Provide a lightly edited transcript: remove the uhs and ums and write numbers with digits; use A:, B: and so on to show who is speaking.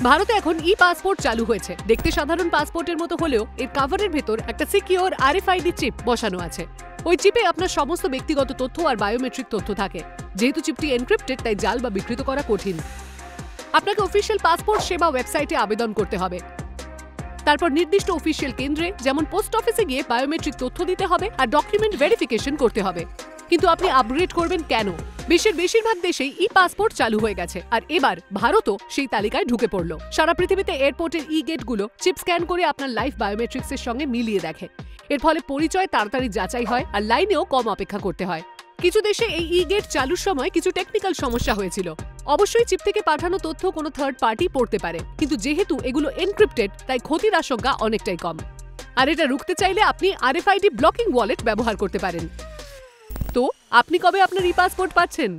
A: ভারতে এখন ই পাসপোর্ট চালু হয়েছে। দেখতে সাধারণ পাসপোর্টের মতো হলেও এর কভারের ভেতর একটা সিকিউর RFID চিপ বসানো আছে। ওই চিপে আপনার সমস্ত ব্যক্তিগত তথ্য আর বায়োমেট্রিক তথ্য থাকে। যেহেতু চিপটি এনক্রিপ্টেড, তাই জাল বা বিকৃত করা কঠিন। আপনাকে অফিসিয়াল পাসপোর্ট সেবা ওয়েবসাইটে আবেদন করতে হবে। তারপর নির্দিষ্ট অফিসিয়াল কেন্দ্রে যেমন পোস্ট অফিসে গিয়ে বায়োমেট্রিক তথ্য দিতে হবে আর ডকুমেন্ট ভেরিফিকেশন করতে হবে। কিন্তু আপনি আপগ্রেড করবেন কেন? বিশ্বের বেশিরভাগ দেশেই ই পাসপোর্ট চালু হয়ে গেছে, আর এবার ভারতও সেই তালিকায় ঢুকে পড়ল। সারা পৃথিবীতে এয়ারপোর্টের ই গেটগুলো চিপ স্ক্যান করে আপনার লাইফ বায়োমেট্রিক্সের সঙ্গে মিলিয়ে দেখে। এর ফলে পরিচয় তাড়াতাড়ি যাচাই হয় আর লাইনেও কম অপেক্ষা করতে হয়। কিছু দেশে এই ই গেট চালুর সময় কিছু টেকনিক্যাল সমস্যা হয়েছিল। অবশ্যই চিপ থেকে পাঠানো তথ্য কোনো থার্ড পার্টি পড়তে পারে, কিন্তু যেহেতু এগুলো এনক্রিপ্টেড, তাই ক্ষতির আশঙ্কা অনেকটাই কম। আর এটা রুখতে চাইলে আপনি RFID ব্লকিং ওয়ালেট ব্যবহার করতে পারেন। তো আপনি কবে আপনার ই পাসপোর্ট পাচ্ছেন?